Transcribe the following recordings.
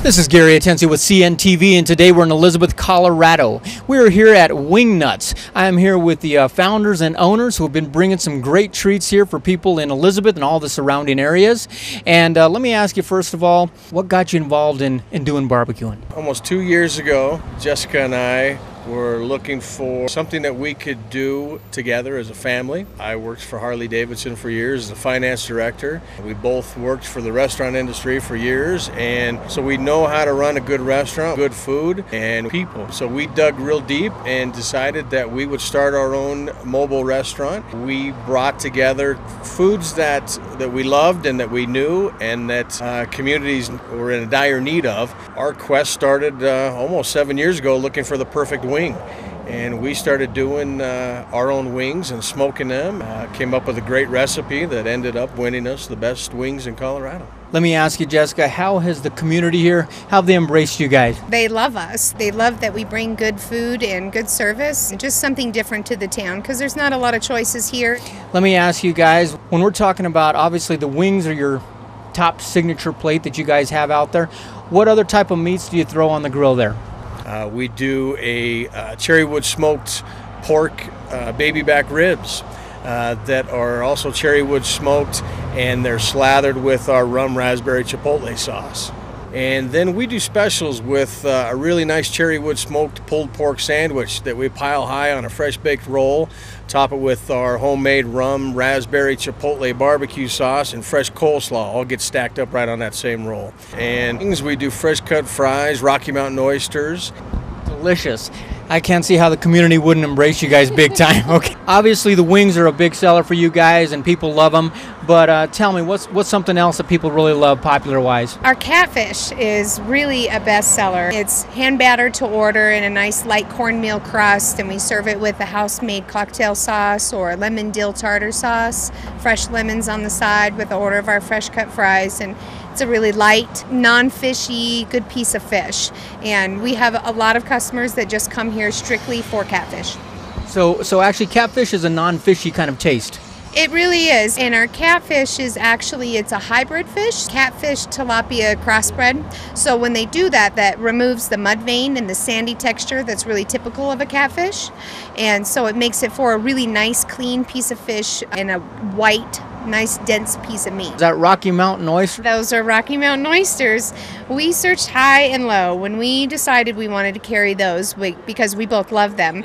This is Gary Atencio with CNTV, and today we're in Elizabeth, Colorado. We're here at Wingnuts. I'm here with the founders and owners who have been bringing some great treats here for people in Elizabeth and all the surrounding areas. And let me ask you, first of all, what got you involved in doing barbecuing? Almost 2 years ago, Jessica and I were looking for something that we could do together as a family. I worked for Harley-Davidson for years as a finance director. We both worked for the restaurant industry for years, and so we know how to run a good restaurant, good food, and people. So we dug real deep and decided that we would start our own mobile restaurant. We brought together foods that we loved and that we knew and that communities were in a dire need of. Our quest started almost 7 years ago looking for the perfect wing. And we started doing our own wings and smoking them. Came up with a great recipe that ended up winning us the best wings in Colorado. Let me ask you, Jessica, how has the community here, how have they embraced you guys? They love us. They love that we bring good food and good service, and just something different to the town because there's not a lot of choices here. Let me ask you guys, when we're talking about, obviously the wings are your top signature plate that you guys have out there, what other type of meats do you throw on the grill there? We do a cherry wood smoked pork baby back ribs that are also cherry wood smoked, and they're slathered with our rum raspberry chipotle sauce. And then we do specials with a really nice cherry wood smoked pulled pork sandwich that we pile high on a fresh baked roll, top it with our homemade rum raspberry chipotle barbecue sauce and fresh coleslaw, all get stacked up right on that same roll. And things we do fresh cut fries, Rocky Mountain oysters. Delicious. I can't see how the community wouldn't embrace you guys big time. Okay. Obviously the wings are a big seller for you guys and people love them, but tell me, what's something else that people really love popular wise? Our catfish is really a bestseller. It's hand battered to order in a nice light cornmeal crust, and we serve it with a house-made cocktail sauce or lemon dill tartar sauce, fresh lemons on the side with the order of our fresh cut fries, and it's a really light, non-fishy, good piece of fish. And we have a lot of customers that just come here strictly for catfish. So actually catfish is a non-fishy kind of taste. It really is, and our catfish is actually, it's a hybrid fish, catfish tilapia crossbred. So when they do that, that removes the mud vein and the sandy texture that's really typical of a catfish. And so it makes it for a really nice, clean piece of fish and a white, nice, dense piece of meat. Is that Rocky Mountain oyster? Those are Rocky Mountain oysters. We searched high and low. When we decided we wanted to carry those, because we both love them,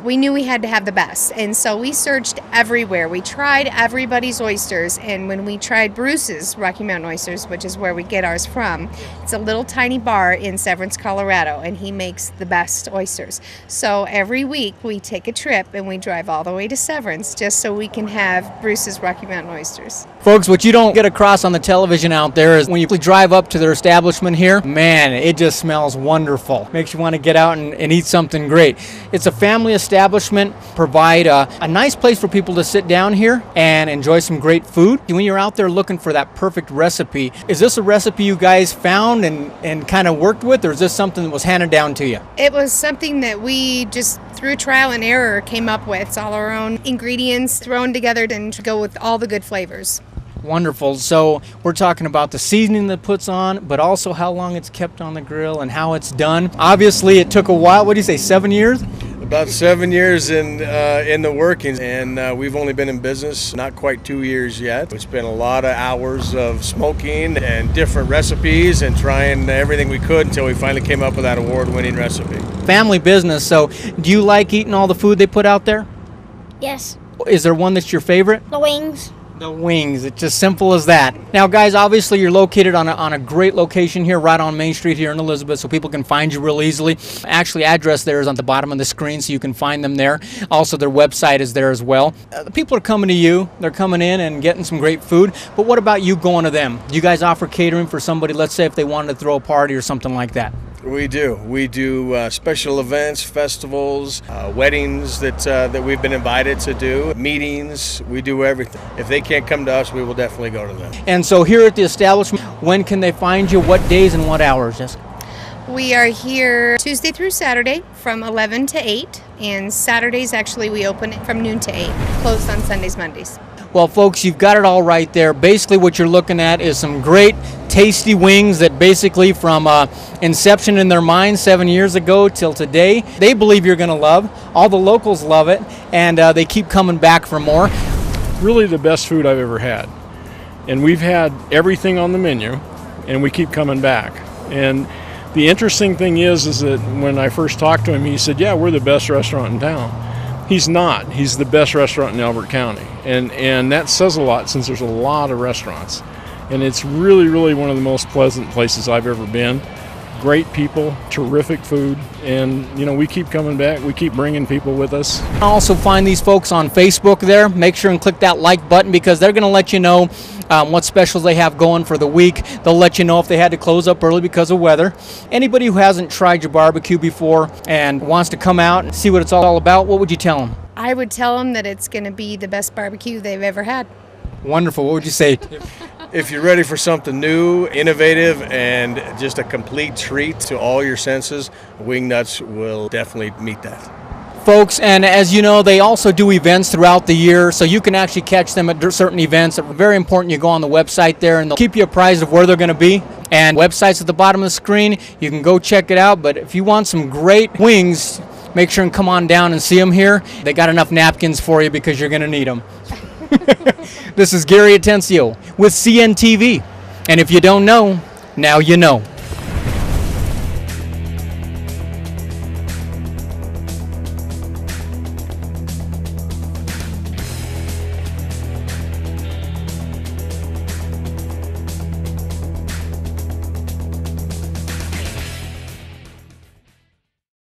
we knew we had to have the best. And so we searched everywhere. We tried everybody's oysters, and when we tried Bruce's Rocky Mountain oysters, which is where we get ours from, it's a little tiny bar in Severance, Colorado, and he makes the best oysters. So every week we take a trip and we drive all the way to Severance just so we can have Bruce's Rocky Mountain oysters. Folks, what you don't get across on the television out there is when you drive up to their establishment here, man, it just smells wonderful. Makes you want to get out and eat something great. It's a family establishment, provide a nice place for people to sit down here and enjoy some great food. When you're out there looking for that perfect recipe, is this a recipe you guys found and kind of worked with, or is this something that was handed down to you? It was something that we just through trial and error came up with. It's all our own ingredients thrown together to go with all the good flavors. Wonderful. So we're talking about the seasoning that puts on, but also how long it's kept on the grill and how it's done. Obviously it took a while. What do you say, 7 years? About 7 years in the workings, and we've only been in business not quite 2 years yet. We spent a lot of hours of smoking and different recipes and trying everything we could until we finally came up with that award-winning recipe. Family business, so do you like eating all the food they put out there? Yes. Is there one that's your favorite? The wings. The wings. It's as simple as that. Now, guys, obviously you're located on a great location here, right on Main Street here in Elizabeth, so people can find you real easily. Actually, address there is on the bottom of the screen, so you can find them there. Also, their website is there as well. The people are coming to you. They're coming in and getting some great food. But what about you going to them? Do you guys offer catering for somebody, let's say if they wanted to throw a party or something like that? We do. We do special events, festivals, weddings that we've been invited to do, meetings. We do everything. If they can't come to us, we will definitely go to them. And so here at the establishment, when can they find you? What days and what hours, Jessica? We are here Tuesday through Saturday from 11 to 8, and Saturdays actually we open it from noon to 8, closed on Sundays, Mondays. Well, folks, you've got it all right there. Basically what you're looking at is some great tasty wings that basically from inception in their mind 7 years ago till today, they believe you're going to love. All the locals love it, and they keep coming back for more. Really the best food I've ever had. And we've had everything on the menu, and we keep coming back. And the interesting thing is that when I first talked to him, he said, yeah, we're the best restaurant in town. He's not. He's the best restaurant in Elbert County. And that says a lot since there's a lot of restaurants. And it's really, really one of the most pleasant places I've ever been. Great people, terrific food, and we keep coming back. We keep bringing people with us. Also find these folks on Facebook there. Make sure and click that like button because they're going to let you know what specials they have going for the week. They'll let you know if they had to close up early because of weather. Anybody who hasn't tried your barbecue before and wants to come out and see what it's all about, what would you tell them? I would tell them that it's going to be the best barbecue they've ever had. Wonderful. What would you say? If you're ready for something new, innovative, and just a complete treat to all your senses, Wingnuts will definitely meet that. Folks, and as you know, they also do events throughout the year, so you can actually catch them at certain events. It's very important you go on the website there, and they'll keep you apprised of where they're going to be. And website's at the bottom of the screen. You can go check it out, but if you want some great wings, make sure and come on down and see them here. They got enough napkins for you because you're going to need them. This is Gary Atencio with CNTV. And if you don't know, now you know.